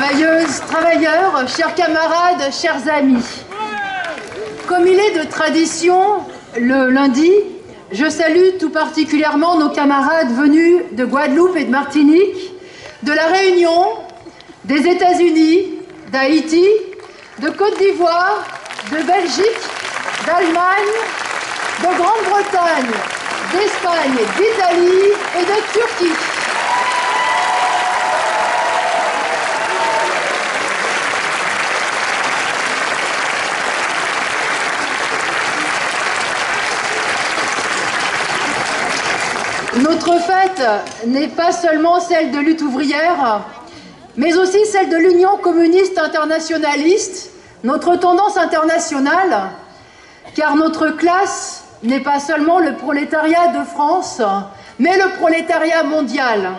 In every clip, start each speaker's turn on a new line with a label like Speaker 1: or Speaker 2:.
Speaker 1: travailleuses, travailleurs, chers camarades, chers amis. Comme il est de tradition, le lundi, je salue tout particulièrement nos camarades venus de Guadeloupe et de Martinique, de la Réunion, des États-Unis, d'Haïti, de Côte d'Ivoire, de Belgique, d'Allemagne, de Grande-Bretagne, d'Espagne, d'Italie et de Turquie. Notre fête n'est pas seulement celle de lutte ouvrière, mais aussi celle de l'Union communiste internationaliste, notre tendance internationale, car notre classe n'est pas seulement le prolétariat de France, mais le prolétariat mondial.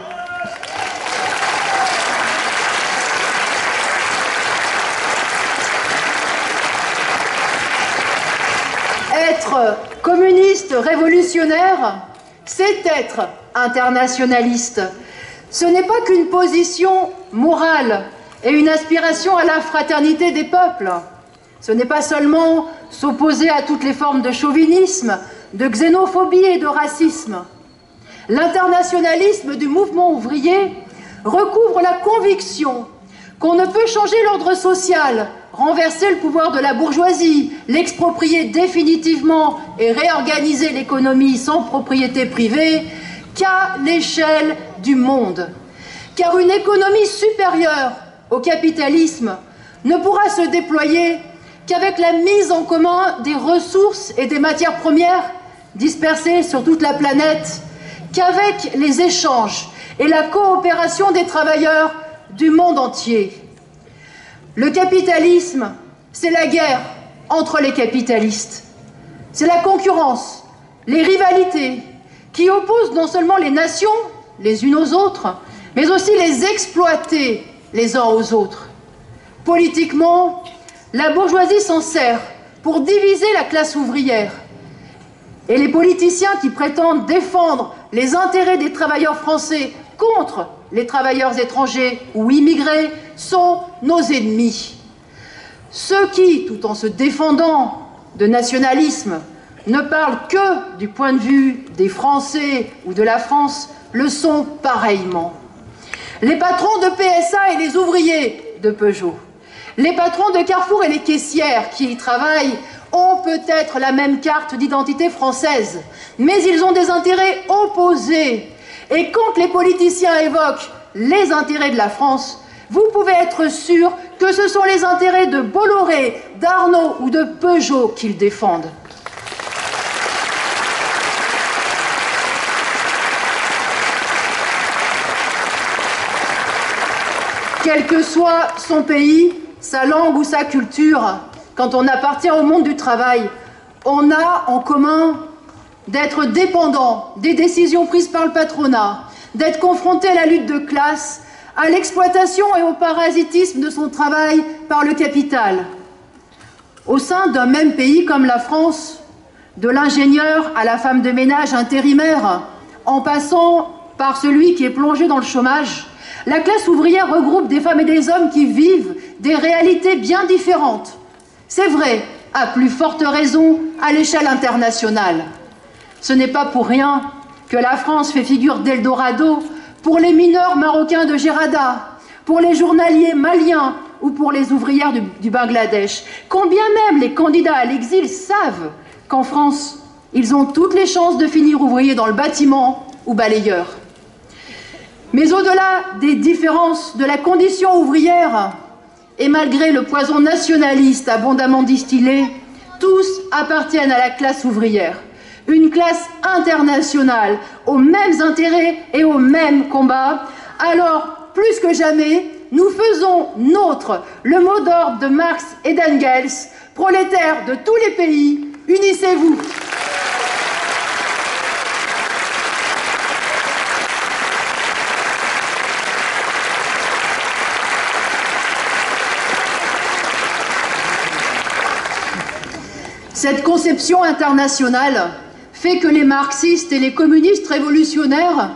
Speaker 1: Être communiste révolutionnaire, c'est être internationaliste. Ce n'est pas qu'une position morale et une aspiration à la fraternité des peuples. Ce n'est pas seulement s'opposer à toutes les formes de chauvinisme, de xénophobie et de racisme. L'internationalisme du mouvement ouvrier recouvre la conviction qu'on ne peut changer l'ordre social, renverser le pouvoir de la bourgeoisie, l'exproprier définitivement et réorganiser l'économie sans propriété privée qu'à l'échelle du monde. Car une économie supérieure au capitalisme ne pourra se déployer qu'avec la mise en commun des ressources et des matières premières dispersées sur toute la planète, qu'avec les échanges et la coopération des travailleurs du monde entier. Le capitalisme, c'est la guerre entre les capitalistes. C'est la concurrence, les rivalités qui opposent non seulement les nations les unes aux autres, mais aussi les exploités les uns aux autres. Politiquement, la bourgeoisie s'en sert pour diviser la classe ouvrière. Et les politiciens qui prétendent défendre les intérêts des travailleurs français contre les travailleurs étrangers ou immigrés sont nos ennemis. Ceux qui, tout en se défendant de nationalisme, ne parlent que du point de vue des Français ou de la France, le sont pareillement. Les patrons de PSA et les ouvriers de Peugeot, les patrons de Carrefour et les caissières qui y travaillent ont peut-être la même carte d'identité française, mais ils ont des intérêts opposés. Et quand les politiciens évoquent les intérêts de la France, vous pouvez être sûr que ce sont les intérêts de Bolloré, d'Arnaud ou de Peugeot qu'ils défendent. Quel que soit son pays, sa langue ou sa culture, quand on appartient au monde du travail, on a en commun d'être dépendant des décisions prises par le patronat, d'être confronté à la lutte de classe, à l'exploitation et au parasitisme de son travail par le capital. Au sein d'un même pays comme la France, de l'ingénieur à la femme de ménage intérimaire, en passant par celui qui est plongé dans le chômage, la classe ouvrière regroupe des femmes et des hommes qui vivent des réalités bien différentes. C'est vrai, à plus forte raison à l'échelle internationale. Ce n'est pas pour rien que la France fait figure d'Eldorado pour les mineurs marocains de Gerada, pour les journaliers maliens ou pour les ouvrières du Bangladesh. Combien même les candidats à l'exil savent qu'en France, ils ont toutes les chances de finir ouvriers dans le bâtiment ou balayeurs. Mais au-delà des différences de la condition ouvrière, et malgré le poison nationaliste abondamment distillé, tous appartiennent à la classe ouvrière. Une classe internationale, aux mêmes intérêts et aux mêmes combats. Alors, plus que jamais, nous faisons nôtre le mot d'ordre de Marx et d'Engels, prolétaires de tous les pays, unissez-vous. Cette conception internationale fait que les marxistes et les communistes révolutionnaires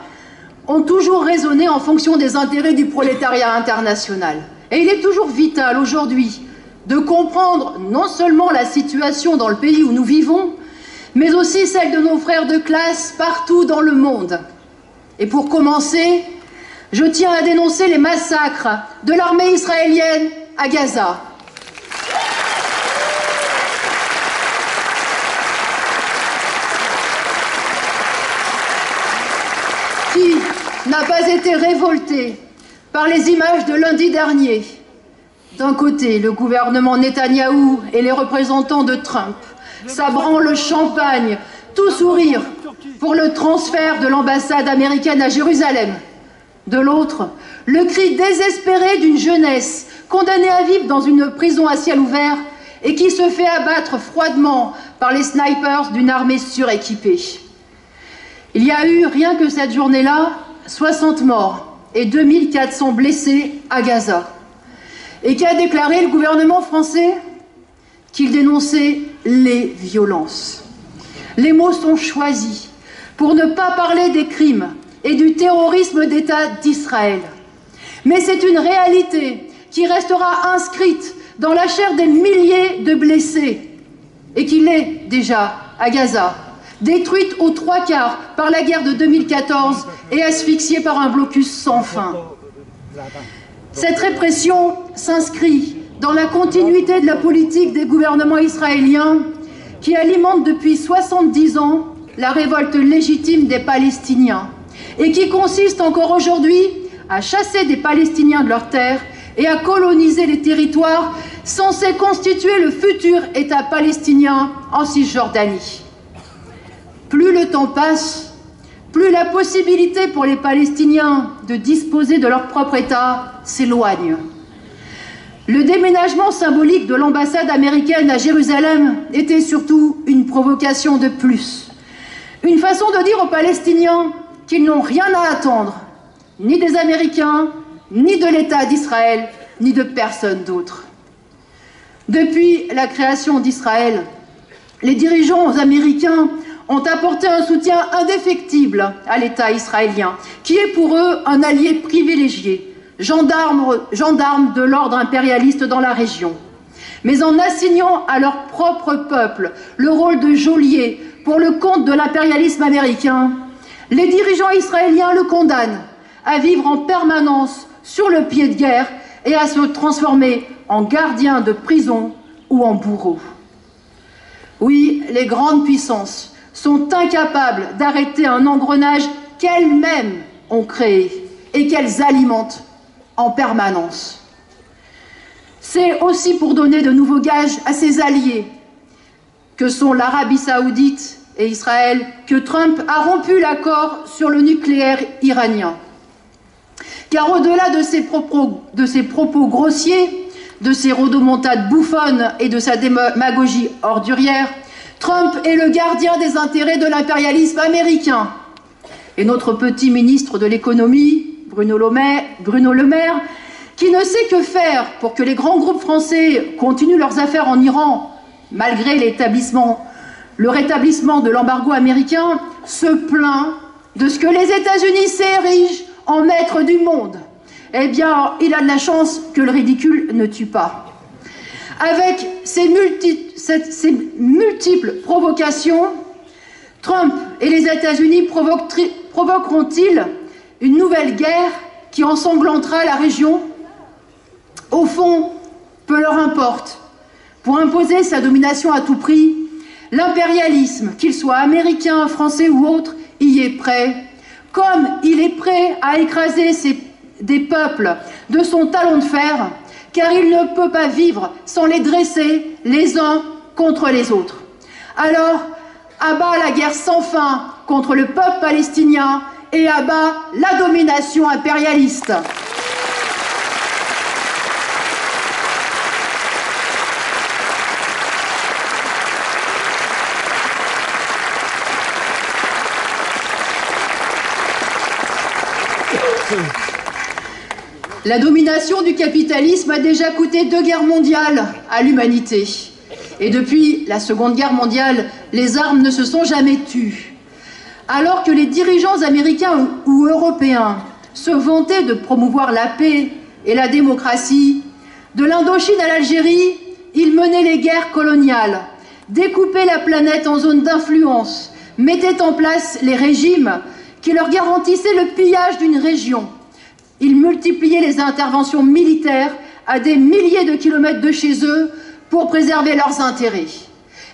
Speaker 1: ont toujours raisonné en fonction des intérêts du prolétariat international. Et il est toujours vital aujourd'hui de comprendre non seulement la situation dans le pays où nous vivons, mais aussi celle de nos frères de classe partout dans le monde. Et pour commencer, je tiens à dénoncer les massacres de l'armée israélienne à Gaza. Qui n'a pas été révolté par les images de lundi dernier? D'un côté, le gouvernement Netanyahou et les représentants de Trump sabrant le champagne, tout sourire, pour le transfert de l'ambassade américaine à Jérusalem. De l'autre, le cri désespéré d'une jeunesse condamnée à vivre dans une prison à ciel ouvert et qui se fait abattre froidement par les snipers d'une armée suréquipée. Il y a eu, rien que cette journée-là, 60 morts et 2400 blessés à Gaza. Et qu'a déclaré le gouvernement français? Qu'il dénonçait les violences. Les mots sont choisis pour ne pas parler des crimes et du terrorisme d'État d'Israël. Mais c'est une réalité qui restera inscrite dans la chair des milliers de blessés et qui l'est déjà à Gaza, détruite aux 3/4 par la guerre de 2014 et asphyxiée par un blocus sans fin. Cette répression s'inscrit dans la continuité de la politique des gouvernements israéliens qui alimentent depuis 70 ans la révolte légitime des Palestiniens et qui consiste encore aujourd'hui à chasser des Palestiniens de leurs terres et à coloniser les territoires censés constituer le futur État palestinien en Cisjordanie. Plus le temps passe, plus la possibilité pour les Palestiniens de disposer de leur propre État s'éloigne. Le déménagement symbolique de l'ambassade américaine à Jérusalem était surtout une provocation de plus. Une façon de dire aux Palestiniens qu'ils n'ont rien à attendre, ni des Américains, ni de l'État d'Israël, ni de personne d'autre. Depuis la création d'Israël, les dirigeants américains ont apporté un soutien indéfectible à l'État israélien, qui est pour eux un allié privilégié, gendarme de l'ordre impérialiste dans la région. Mais en assignant à leur propre peuple le rôle de geôlier pour le compte de l'impérialisme américain, les dirigeants israéliens le condamnent à vivre en permanence sur le pied de guerre et à se transformer en gardien de prison ou en bourreau. Oui, les grandes puissances sont incapables d'arrêter un engrenage qu'elles-mêmes ont créé et qu'elles alimentent en permanence. C'est aussi pour donner de nouveaux gages à ses alliés, que sont l'Arabie saoudite et Israël, que Trump a rompu l'accord sur le nucléaire iranien. Car au-delà de ses propos grossiers, de ses rodomontades bouffonnes et de sa démagogie ordurière, Trump est le gardien des intérêts de l'impérialisme américain. Et notre petit ministre de l'économie, Bruno Le Maire, qui ne sait que faire pour que les grands groupes français continuent leurs affaires en Iran, malgré le rétablissement de l'embargo américain, se plaint de ce que les États-Unis s'érigent en maître du monde. Eh bien, il a de la chance que le ridicule ne tue pas. Avec ces multiples provocations, Trump et les États-Unis provoqueront-ils une nouvelle guerre qui ensanglantera la région? Au fond, peu leur importe. Pour imposer sa domination à tout prix, l'impérialisme, qu'il soit américain, français ou autre, y est prêt. Comme il est prêt à écraser des peuples de son talon de fer, car il ne peut pas vivre sans les dresser les uns contre les autres. Alors, à bas la guerre sans fin contre le peuple palestinien et à bas la domination impérialiste. La domination du capitalisme a déjà coûté 2 guerres mondiales à l'humanité. Et depuis la Seconde Guerre mondiale, les armes ne se sont jamais tues. Alors que les dirigeants américains ou européens se vantaient de promouvoir la paix et la démocratie, De l'Indochine à l'Algérie, ils menaient les guerres coloniales, découpaient la planète en zones d'influence, mettaient en place les régimes qui leur garantissaient le pillage d'une région. Ils multipliaient les interventions militaires à des milliers de kilomètres de chez eux pour préserver leurs intérêts.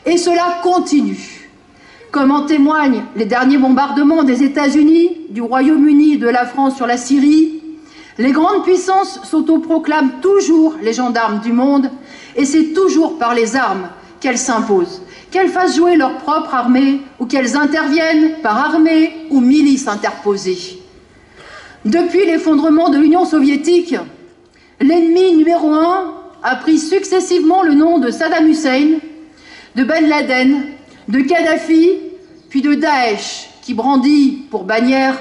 Speaker 1: Et cela continue, comme en témoignent les derniers bombardements des États-Unis, du Royaume-Uni et de la France sur la Syrie. Les grandes puissances s'autoproclament toujours les gendarmes du monde, et c'est toujours par les armes qu'elles s'imposent, qu'elles fassent jouer leur propre armée ou qu'elles interviennent par armée ou milice interposée. Depuis l'effondrement de l'Union soviétique, l'ennemi numéro un a pris successivement le nom de Saddam Hussein, de Ben Laden, de Kadhafi, puis de Daesh, qui brandit pour bannière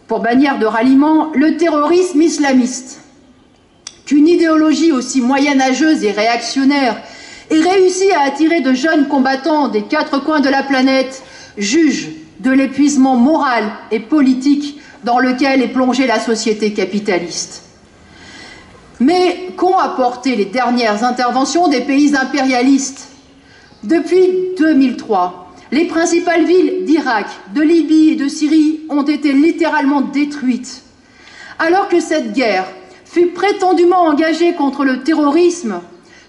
Speaker 1: de ralliement le terrorisme islamiste. Qu'une idéologie aussi moyenâgeuse et réactionnaire ait réussi à attirer de jeunes combattants des quatre coins de la planète juge de l'épuisement moral et politique dans lequel est plongée la société capitaliste. Mais qu'ont apporté les dernières interventions des pays impérialistes? Depuis 2003, les principales villes d'Irak, de Libye et de Syrie ont été littéralement détruites. Alors que cette guerre fut prétendument engagée contre le terrorisme,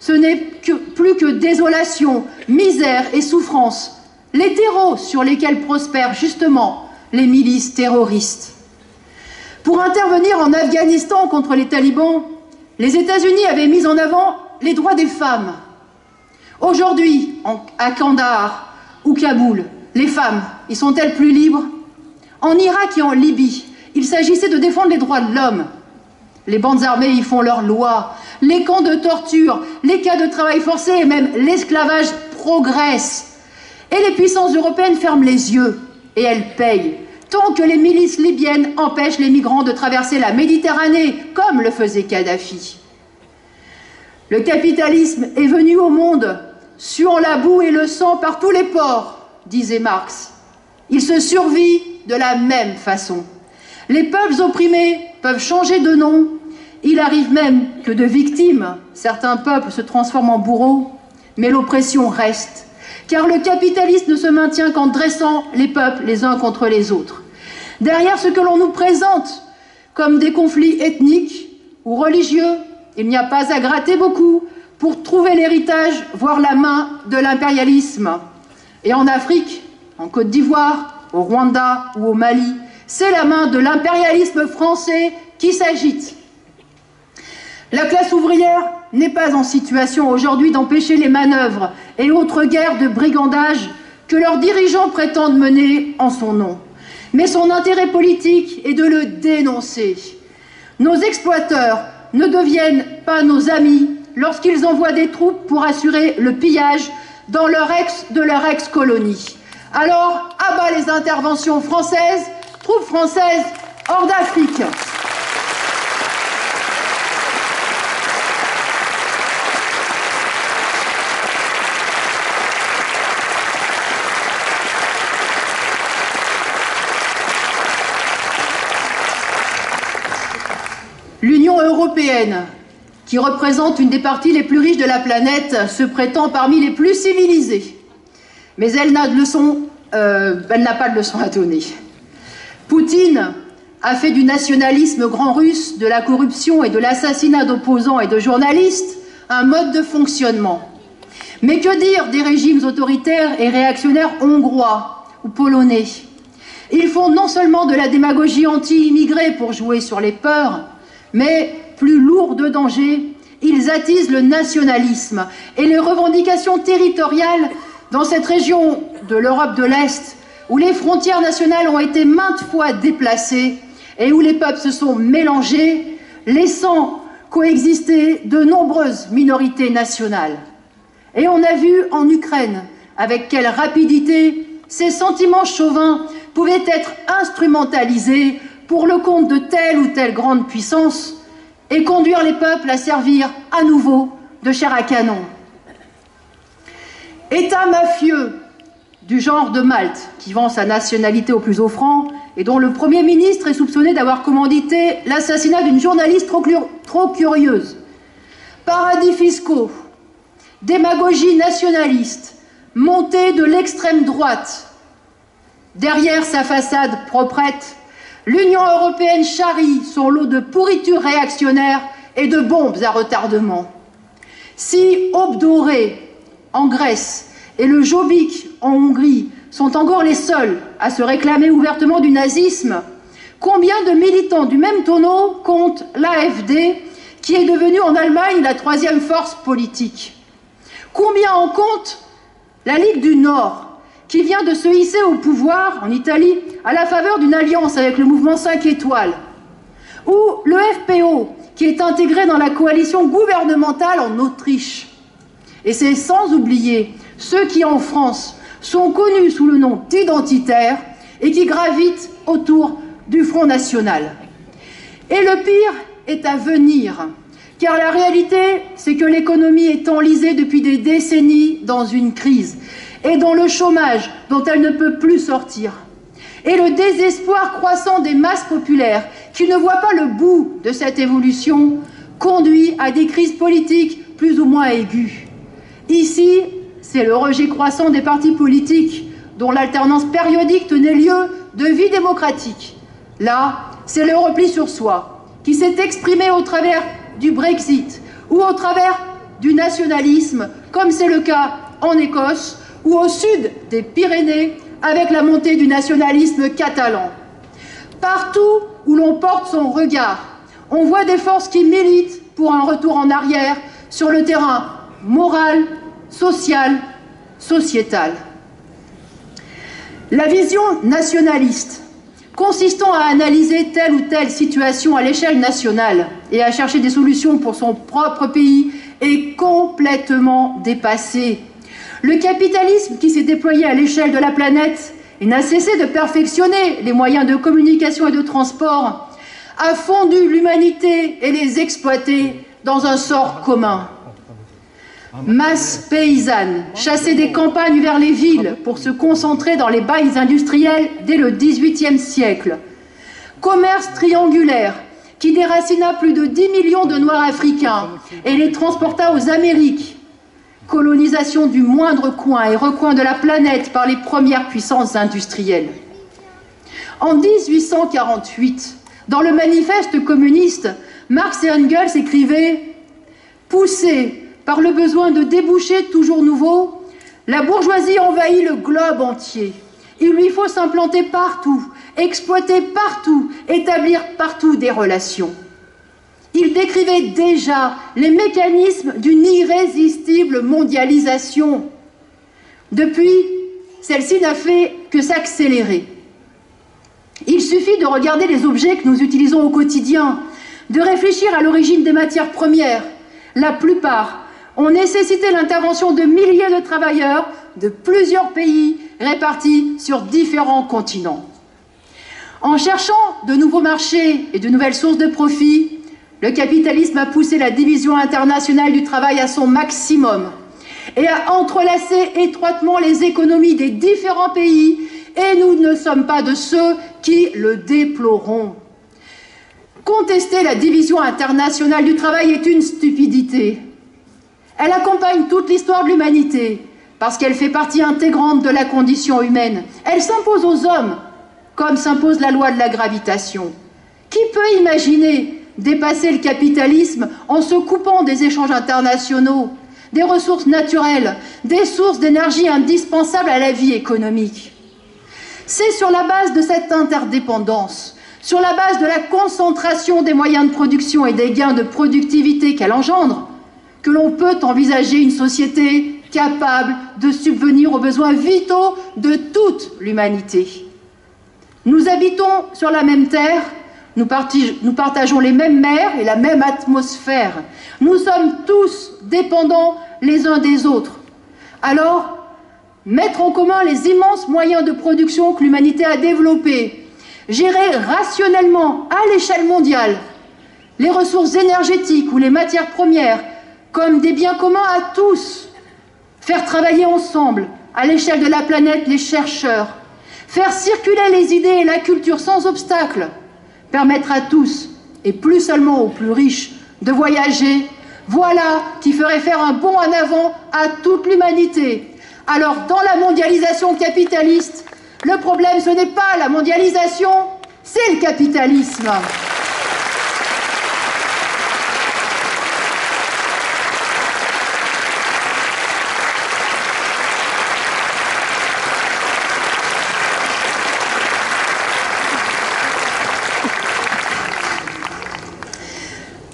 Speaker 1: ce n'est plus que désolation, misère et souffrance, les terreaux sur lesquels prospèrent justement les milices terroristes. Pour intervenir en Afghanistan contre les talibans, les États-Unis avaient mis en avant les droits des femmes. Aujourd'hui, à Kandahar ou Kaboul, les femmes, y sont-elles plus libres? En Irak et en Libye, il s'agissait de défendre les droits de l'homme. Les bandes armées y font leurs lois. Les camps de torture, les cas de travail forcé et même l'esclavage progressent. Et les puissances européennes ferment les yeux et elles payent. Tant que les milices libyennes empêchent les migrants de traverser la Méditerranée, comme le faisait Kadhafi. Le capitalisme est venu au monde, suant la boue et le sang par tous les pores, disait Marx. Il se survit de la même façon. Les peuples opprimés peuvent changer de nom. Il arrive même que de victimes, certains peuples se transforment en bourreaux, mais l'oppression reste. Car le capitalisme ne se maintient qu'en dressant les peuples les uns contre les autres. Derrière ce que l'on nous présente comme des conflits ethniques ou religieux, il n'y a pas à gratter beaucoup pour trouver l'héritage, voire la main de l'impérialisme. Et en Afrique, en Côte d'Ivoire, au Rwanda ou au Mali, c'est la main de l'impérialisme français qui s'agite. La classe ouvrière n'est pas en situation aujourd'hui d'empêcher les manœuvres et autres guerres de brigandage que leurs dirigeants prétendent mener en son nom. Mais son intérêt politique est de le dénoncer. Nos exploiteurs ne deviennent pas nos amis lorsqu'ils envoient des troupes pour assurer le pillage de leur ex-colonie. Alors, à bas les interventions françaises, troupes françaises hors d'Afrique. L'Union européenne, qui représente une des parties les plus riches de la planète, se prétend parmi les plus civilisées. Mais elle n'a pas de leçon à donner. Poutine a fait du nationalisme grand russe, de la corruption et de l'assassinat d'opposants et de journalistes un mode de fonctionnement. Mais que dire des régimes autoritaires et réactionnaires hongrois ou polonais? Ils font non seulement de la démagogie anti-immigrée pour jouer sur les peurs, mais plus lourd de danger, ils attisent le nationalisme et les revendications territoriales dans cette région de l'Europe de l'Est où les frontières nationales ont été maintes fois déplacées et où les peuples se sont mélangés, laissant coexister de nombreuses minorités nationales. Et on a vu en Ukraine avec quelle rapidité ces sentiments chauvins pouvaient être instrumentalisés pour le compte de telle ou telle grande puissance et conduire les peuples à servir à nouveau de chair à canon. État mafieux du genre de Malte, qui vend sa nationalité au plus offrant et dont le Premier ministre est soupçonné d'avoir commandité l'assassinat d'une journaliste trop curieuse. paradis fiscaux, démagogie nationaliste, montée de l'extrême droite. Derrière sa façade proprette, l'Union européenne charrie son lot de pourritures réactionnaires et de bombes à retardement. Si Aube dorée en Grèce et le Jobbik en Hongrie sont encore les seuls à se réclamer ouvertement du nazisme, combien de militants du même tonneau compte l'AfD, qui est devenue en Allemagne la troisième force politique? Combien en compte la Ligue du Nord, qui vient de se hisser au pouvoir en Italie à la faveur d'une alliance avec le mouvement 5 étoiles? Ou le FPO, qui est intégré dans la coalition gouvernementale en Autriche? Et c'est sans oublier ceux qui, en France, sont connus sous le nom d'identitaires et qui gravitent autour du Front National. Et le pire est à venir, car la réalité, c'est que l'économie est enlisée depuis des décennies dans une crise, et dans le chômage dont elle ne peut plus sortir. Et le désespoir croissant des masses populaires, qui ne voient pas le bout de cette évolution, conduit à des crises politiques plus ou moins aiguës. Ici, c'est le rejet croissant des partis politiques, dont l'alternance périodique tenait lieu de vie démocratique. Là, c'est le repli sur soi, qui s'est exprimé au travers du Brexit ou au travers du nationalisme, comme c'est le cas en Écosse ou au sud des Pyrénées, avec la montée du nationalisme catalan. Partout où l'on porte son regard, on voit des forces qui militent pour un retour en arrière sur le terrain moral, social, sociétal. La vision nationaliste, consistant à analyser telle ou telle situation à l'échelle nationale et à chercher des solutions pour son propre pays, est complètement dépassée. Le capitalisme qui s'est déployé à l'échelle de la planète et n'a cessé de perfectionner les moyens de communication et de transport a fondu l'humanité et les exploité dans un sort commun. Masse paysanne, chassée des campagnes vers les villes pour se concentrer dans les bails industriels dès le XVIIIe siècle. Commerce triangulaire qui déracina plus de 10 millions de Noirs africains et les transporta aux Amériques. Colonisation du moindre coin et recoin de la planète par les premières puissances industrielles. En 1848, dans le manifeste communiste, Marx et Engels écrivaient « Poussés par le besoin de débouchés toujours nouveaux, la bourgeoisie envahit le globe entier. Il lui faut s'implanter partout, exploiter partout, établir partout des relations. » Il décrivait déjà les mécanismes d'une irrésistible mondialisation. Depuis, celle-ci n'a fait que s'accélérer. Il suffit de regarder les objets que nous utilisons au quotidien, de réfléchir à l'origine des matières premières. La plupart ont nécessité l'intervention de milliers de travailleurs de plusieurs pays répartis sur différents continents. En cherchant de nouveaux marchés et de nouvelles sources de profit, le capitalisme a poussé la division internationale du travail à son maximum et a entrelacé étroitement les économies des différents pays, et nous ne sommes pas de ceux qui le déplorons. Contester la division internationale du travail est une stupidité. Elle accompagne toute l'histoire de l'humanité, parce qu'elle fait partie intégrante de la condition humaine. Elle s'impose aux hommes, comme s'impose la loi de la gravitation. Qui peut imaginer dépasser le capitalisme en se coupant des échanges internationaux, des ressources naturelles, des sources d'énergie indispensables à la vie économique? C'est sur la base de cette interdépendance, sur la base de la concentration des moyens de production et des gains de productivité qu'elle engendre, que l'on peut envisager une société capable de subvenir aux besoins vitaux de toute l'humanité. Nous habitons sur la même terre, nous partageons les mêmes mers et la même atmosphère. Nous sommes tous dépendants les uns des autres. Alors, mettre en commun les immenses moyens de production que l'humanité a développés, gérer rationnellement à l'échelle mondiale les ressources énergétiques ou les matières premières comme des biens communs à tous, faire travailler ensemble à l'échelle de la planète les chercheurs, faire circuler les idées et la culture sans obstacle, permettre à tous, et plus seulement aux plus riches, de voyager, Voilà qui ferait faire un bond en avant à toute l'humanité. Alors, dans la mondialisation capitaliste, le problème, ce n'est pas la mondialisation, c'est le capitalisme.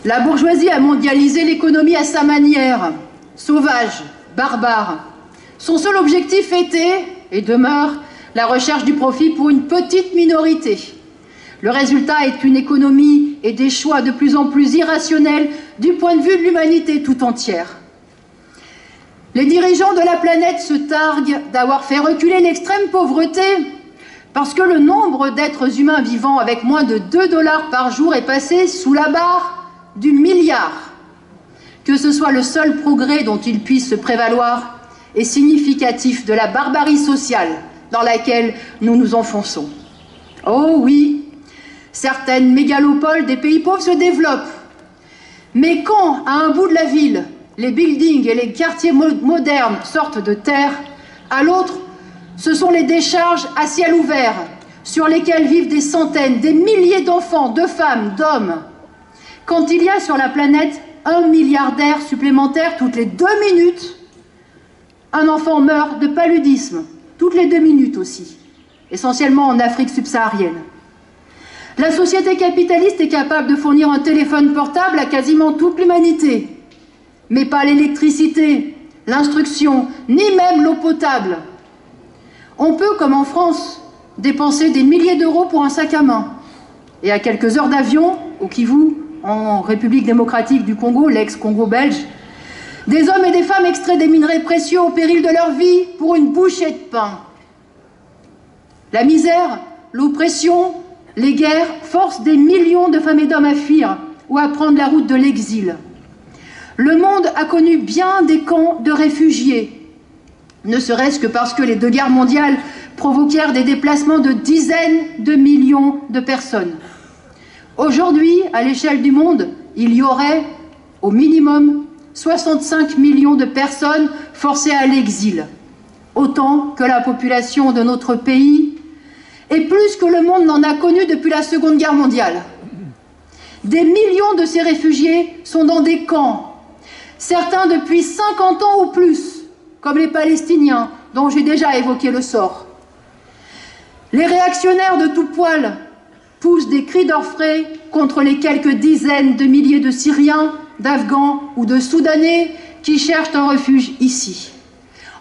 Speaker 1: La bourgeoisie a mondialisé l'économie à sa manière, sauvage, barbare. Son seul objectif était, et demeure, la recherche du profit pour une petite minorité. Le résultat est une économie et des choix de plus en plus irrationnels du point de vue de l'humanité tout entière. Les dirigeants de la planète se targuent d'avoir fait reculer l'extrême pauvreté parce que le nombre d'êtres humains vivant avec moins de 2 $ par jour est passé sous la barre du milliard. Que ce soit le seul progrès dont ils puissent se prévaloir est significatif de la barbarie sociale dans laquelle nous nous enfonçons. Oh oui, certaines mégalopoles des pays pauvres se développent. Mais quand, à un bout de la ville, les buildings et les quartiers modernes sortent de terre, à l'autre, ce sont les décharges à ciel ouvert sur lesquelles vivent des centaines, des milliers d'enfants, de femmes, d'hommes. Quand il y a sur la planète 1 milliardaire supplémentaire toutes les 2 minutes, un enfant meurt de paludisme, toutes les 2 minutes aussi, essentiellement en Afrique subsaharienne. La société capitaliste est capable de fournir un téléphone portable à quasiment toute l'humanité, mais pas l'électricité, l'instruction, ni même l'eau potable. On peut, comme en France, dépenser des milliers d'euros pour un sac à main. Et à quelques heures d'avion, au Kivu, en République démocratique du Congo, l'ex-Congo belge, des hommes et des femmes extraient des minerais précieux au péril de leur vie pour une bouchée de pain. La misère, l'oppression, les guerres forcent des millions de femmes et d'hommes à fuir ou à prendre la route de l'exil. Le monde a connu bien des camps de réfugiés, ne serait-ce que parce que les 2 guerres mondiales provoquèrent des déplacements de dizaines de millions de personnes. Aujourd'hui, à l'échelle du monde, il y aurait, au minimum, 65 millions de personnes forcées à l'exil, autant que la population de notre pays, et plus que le monde n'en a connu depuis la Seconde Guerre mondiale. Des millions de ces réfugiés sont dans des camps, certains depuis 50 ans ou plus, comme les Palestiniens, dont j'ai déjà évoqué le sort. Les réactionnaires de tout poil poussent des cris d'orfraie contre les quelques dizaines de milliers de Syriens, d'Afghans ou de Soudanais qui cherchent un refuge ici.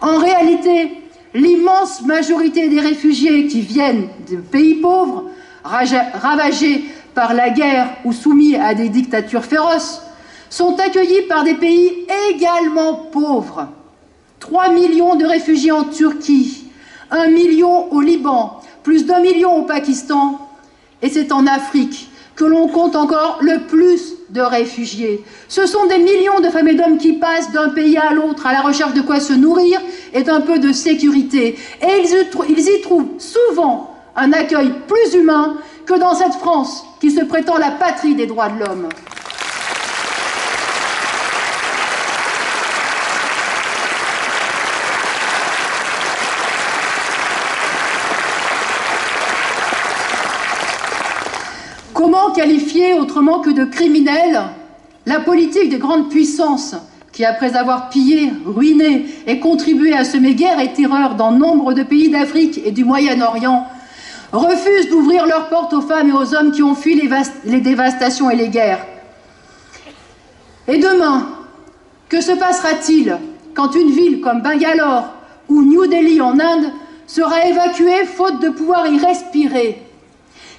Speaker 1: En réalité, l'immense majorité des réfugiés qui viennent de pays pauvres, ravagés par la guerre ou soumis à des dictatures féroces, sont accueillis par des pays également pauvres. 3 millions de réfugiés en Turquie, 1 million au Liban, plus d'1 million au Pakistan, et c'est en Afrique que l'on compte encore le plus de réfugiés. Ce sont des millions de femmes et d'hommes qui passent d'un pays à l'autre à la recherche de quoi se nourrir et d'un peu de sécurité. Et ils y trouvent souvent un accueil plus humain que dans cette France qui se prétend la patrie des droits de l'homme. Comment qualifier autrement que de criminels la politique des grandes puissances qui, après avoir pillé, ruiné et contribué à semer guerre et terreur dans nombre de pays d'Afrique et du Moyen-Orient, refusent d'ouvrir leurs portes aux femmes et aux hommes qui ont fui les dévastations et les guerres? Et demain, que se passera-t-il quand une ville comme Bangalore ou New Delhi en Inde sera évacuée faute de pouvoir y respirer?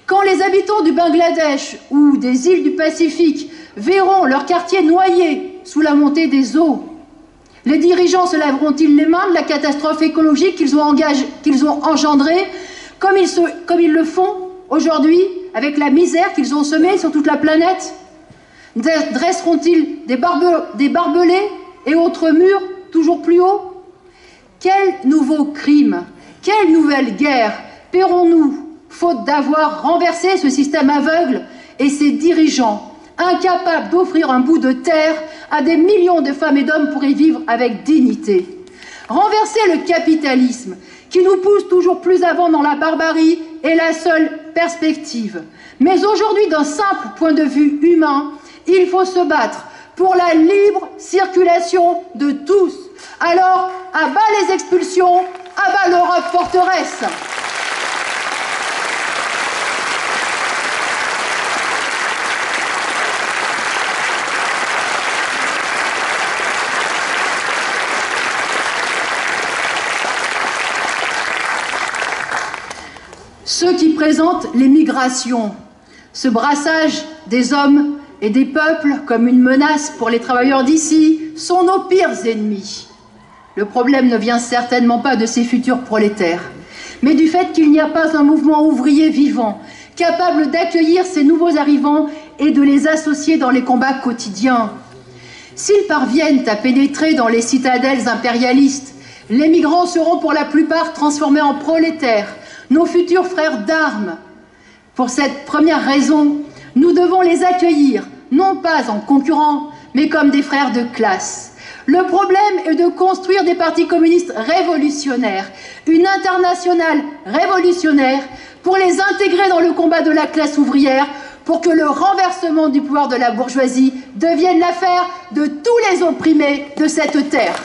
Speaker 1: Quand les habitants du Bangladesh ou des îles du Pacifique verront leur quartier noyé sous la montée des eaux, les dirigeants se laveront-ils les mains de la catastrophe écologique qu'ils ont engendrée comme ils le font aujourd'hui avec la misère qu'ils ont semée sur toute la planète? Dresseront-ils des barbelés et autres murs toujours plus hauts? Quel nouveau crime, quelle nouvelle guerre paierons-nous faute d'avoir renversé ce système aveugle et ses dirigeants incapables d'offrir un bout de terre à des millions de femmes et d'hommes pour y vivre avec dignité. Renverser le capitalisme qui nous pousse toujours plus avant dans la barbarie est la seule perspective. Mais aujourd'hui, d'un simple point de vue humain, il faut se battre pour la libre circulation de tous. Alors, à bas les expulsions, à bas l'Europe forteresse. Ceux qui présentent les migrations, ce brassage des hommes et des peuples comme une menace pour les travailleurs d'ici, sont nos pires ennemis. Le problème ne vient certainement pas de ces futurs prolétaires, mais du fait qu'il n'y a pas un mouvement ouvrier vivant, capable d'accueillir ces nouveaux arrivants et de les associer dans les combats quotidiens. S'ils parviennent à pénétrer dans les citadelles impérialistes, les migrants seront pour la plupart transformés en prolétaires, nos futurs frères d'armes. Pour cette première raison, nous devons les accueillir, non pas en concurrents, mais comme des frères de classe. Le problème est de construire des partis communistes révolutionnaires, une internationale révolutionnaire, pour les intégrer dans le combat de la classe ouvrière, pour que le renversement du pouvoir de la bourgeoisie devienne l'affaire de tous les opprimés de cette terre.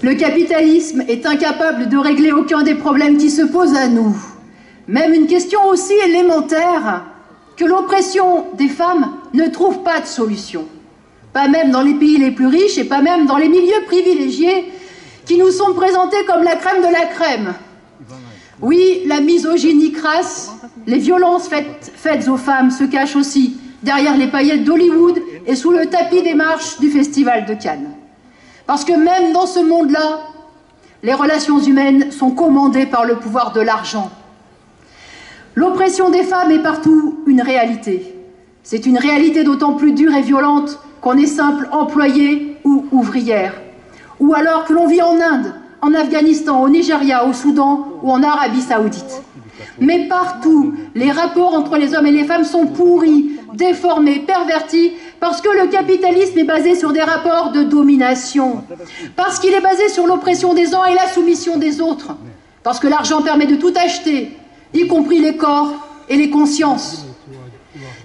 Speaker 1: Le capitalisme est incapable de régler aucun des problèmes qui se posent à nous. Même une question aussi élémentaire que l'oppression des femmes ne trouve pas de solution. Pas même dans les pays les plus riches et pas même dans les milieux privilégiés qui nous sont présentés comme la crème de la crème. Oui, la misogynie crasse, les violences faites aux femmes se cachent aussi derrière les paillettes d'Hollywood et sous le tapis des marches du Festival de Cannes. Parce que même dans ce monde-là, les relations humaines sont commandées par le pouvoir de l'argent. L'oppression des femmes est partout une réalité. C'est une réalité d'autant plus dure et violente qu'on est simple employé ou ouvrière. Ou alors que l'on vit en Inde, en Afghanistan, au Nigeria, au Soudan ou en Arabie Saoudite. Mais partout, les rapports entre les hommes et les femmes sont pourris, déformés, pervertis, parce que le capitalisme est basé sur des rapports de domination, parce qu'il est basé sur l'oppression des uns et la soumission des autres, parce que l'argent permet de tout acheter, y compris les corps et les consciences.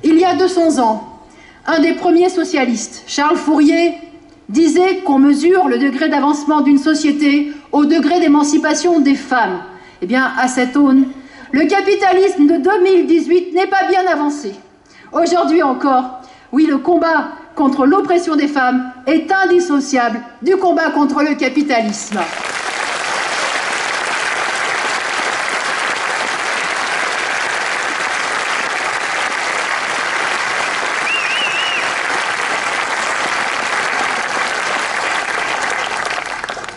Speaker 1: Il y a 200 ans, un des premiers socialistes, Charles Fourier, disait qu'on mesure le degré d'avancement d'une société au degré d'émancipation des femmes. Eh bien, à cette aune, le capitalisme de 2018 n'est pas bien avancé. Aujourd'hui encore, oui, le combat contre l'oppression des femmes est indissociable du combat contre le capitalisme.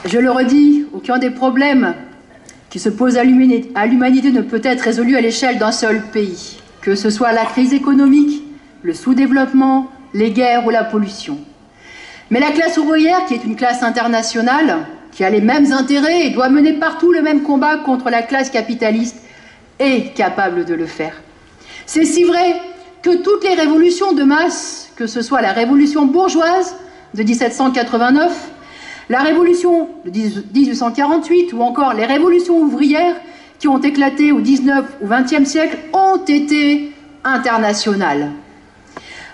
Speaker 1: Je le redis, aucun des problèmes qui se posent à l'humanité ne peut être résolu à l'échelle d'un seul pays, que ce soit la crise économique, le sous-développement, les guerres ou la pollution. Mais la classe ouvrière, qui est une classe internationale, qui a les mêmes intérêts et doit mener partout le même combat contre la classe capitaliste, est capable de le faire. C'est si vrai que toutes les révolutions de masse, que ce soit la révolution bourgeoise de 1789, la révolution de 1848 ou encore les révolutions ouvrières qui ont éclaté au 19 ou 20e siècle ont été internationales.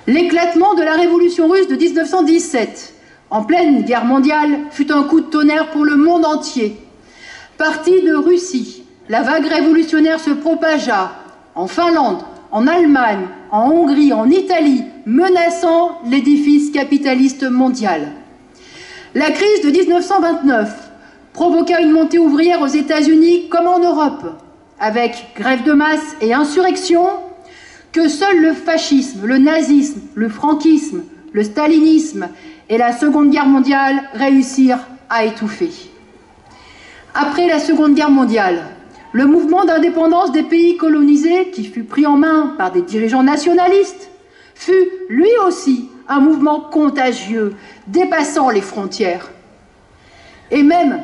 Speaker 1: L'éclatement de la révolution russe de 1917, en pleine guerre mondiale, fut un coup de tonnerre pour le monde entier. Partie de Russie, la vague révolutionnaire se propagea en Finlande, en Allemagne, en Hongrie, en Italie, menaçant l'édifice capitaliste mondial. La crise de 1929 provoqua une montée ouvrière aux États-Unis comme en Europe, avec grève de masse et insurrection, que seul le fascisme, le nazisme, le franquisme, le stalinisme et la Seconde Guerre mondiale réussirent à étouffer. Après la Seconde Guerre mondiale, le mouvement d'indépendance des pays colonisés, qui fut pris en main par des dirigeants nationalistes, fut lui aussi un mouvement contagieux, dépassant les frontières. Et même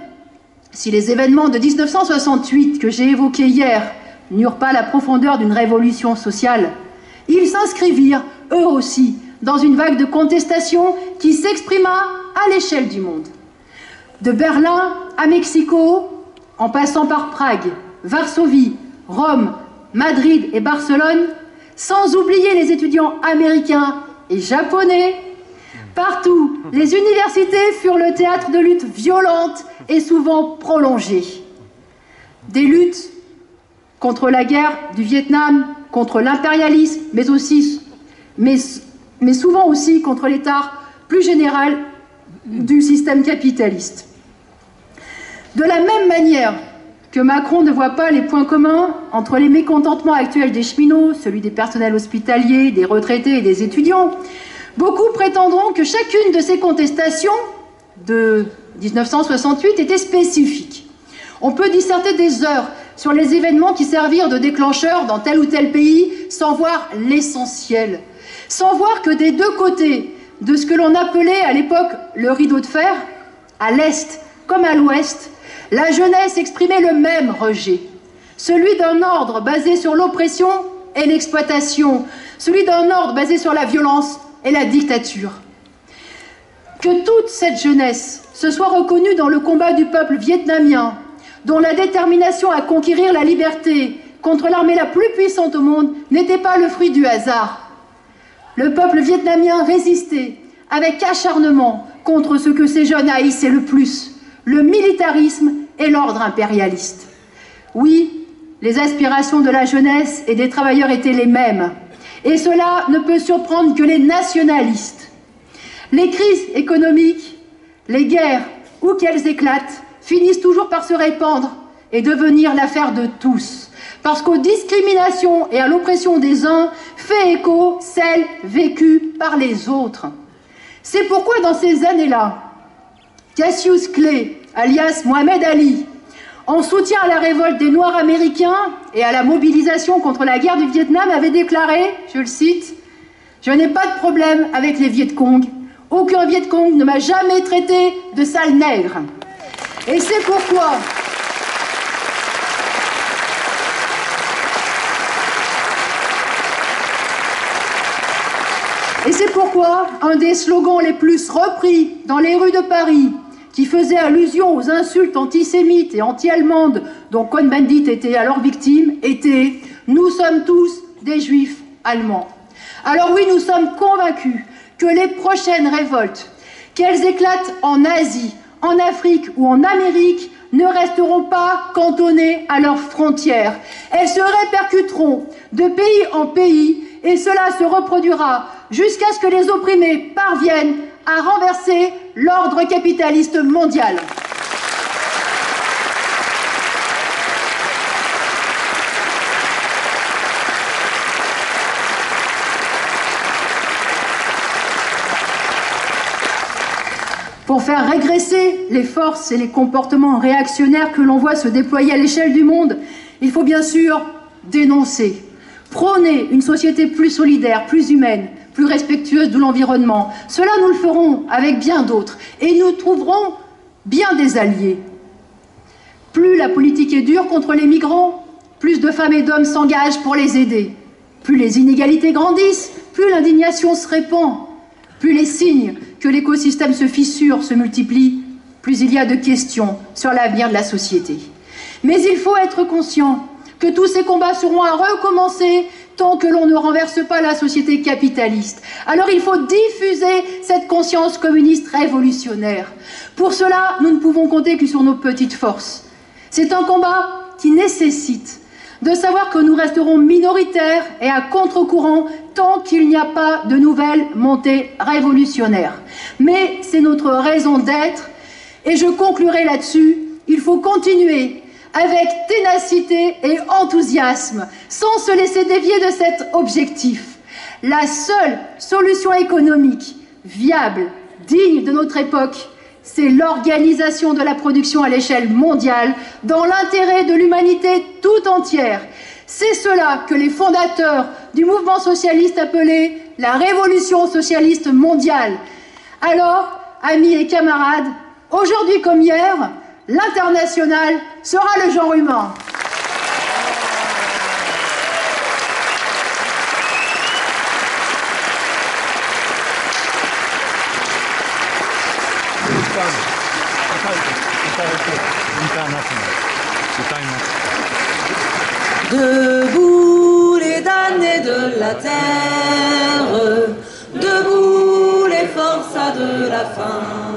Speaker 1: si les événements de 1968 que j'ai évoqués hier n'eurent pas la profondeur d'une révolution sociale, ils s'inscrivirent, eux aussi, dans une vague de contestation qui s'exprima à l'échelle du monde. De Berlin à Mexico, en passant par Prague, Varsovie, Rome, Madrid et Barcelone, sans oublier les étudiants américains et japonais, partout, les universités furent le théâtre de luttes violentes et souvent prolongées. Des luttes contre la guerre du Vietnam, contre l'impérialisme, mais souvent aussi contre l'état plus général du système capitaliste. De la même manière que Macron ne voit pas les points communs entre les mécontentements actuels des cheminots, celui des personnels hospitaliers, des retraités et des étudiants, beaucoup prétendront que chacune de ces contestations de 1968 était spécifique. On peut disserter des heures sur les événements qui servirent de déclencheurs dans tel ou tel pays sans voir l'essentiel, sans voir que des deux côtés de ce que l'on appelait à l'époque le rideau de fer, à l'Est comme à l'Ouest, la jeunesse exprimait le même rejet, celui d'un ordre basé sur l'oppression et l'exploitation, celui d'un ordre basé sur la violence et la dictature. Que toute cette jeunesse se soit reconnue dans le combat du peuple vietnamien, dont la détermination à conquérir la liberté contre l'armée la plus puissante au monde n'était pas le fruit du hasard. Le peuple vietnamien résistait avec acharnement contre ce que ces jeunes haïssaient le plus, le militarisme et l'ordre impérialiste. Oui, les aspirations de la jeunesse et des travailleurs étaient les mêmes, et cela ne peut surprendre que les nationalistes. Les crises économiques, les guerres, où qu'elles éclatent, finissent toujours par se répandre et devenir l'affaire de tous, parce qu'aux discriminations et à l'oppression des uns fait écho celle vécue par les autres. C'est pourquoi dans ces années-là, Cassius Clay, alias Mohamed Ali, en soutien à la révolte des Noirs américains et à la mobilisation contre la guerre du Vietnam, avait déclaré, je le cite, « Je n'ai pas de problème avec les Viet Cong. Aucun Viet Cong ne m'a jamais traité de sale nègre. » Et c'est pourquoi... Et c'est pourquoi un des slogans les plus repris dans les rues de Paris, qui faisait allusion aux insultes antisémites et anti-allemandes dont Cohn-Bendit était alors victime, était « Nous sommes tous des juifs allemands ». Alors oui, nous sommes convaincus que les prochaines révoltes, qu'elles éclatent en Asie, en Afrique ou en Amérique, ne resteront pas cantonnées à leurs frontières. Elles se répercuteront de pays en pays et cela se reproduira jusqu'à ce que les opprimés parviennent à renverser l'ordre capitaliste mondial. Pour faire régresser les forces et les comportements réactionnaires que l'on voit se déployer à l'échelle du monde, il faut bien sûr dénoncer, prôner une société plus solidaire, plus humaine, plus respectueuse de l'environnement. Cela, nous le ferons avec bien d'autres et nous trouverons bien des alliés. Plus la politique est dure contre les migrants, plus de femmes et d'hommes s'engagent pour les aider. Plus les inégalités grandissent, plus l'indignation se répand. Plus les signes que l'écosystème se fissure, se multiplient, plus il y a de questions sur l'avenir de la société. Mais il faut être conscient que tous ces combats seront à recommencer tant que l'on ne renverse pas la société capitaliste. Alors il faut diffuser cette conscience communiste révolutionnaire. Pour cela, nous ne pouvons compter que sur nos petites forces. C'est un combat qui nécessite de savoir que nous resterons minoritaires et à contre-courant tant qu'il n'y a pas de nouvelles montées révolutionnaires. Mais c'est notre raison d'être et je conclurai là-dessus. Il faut continuer avec ténacité et enthousiasme, sans se laisser dévier de cet objectif. La seule solution économique viable, digne de notre époque, c'est l'organisation de la production à l'échelle mondiale, dans l'intérêt de l'humanité tout entière. C'est cela que les fondateurs du mouvement socialiste appelaient la révolution socialiste mondiale. Alors, amis et camarades, Aujourd'hui comme hier, l'international sera le genre humain.
Speaker 2: Debout les damnés de la terre, debout les forçats de la faim.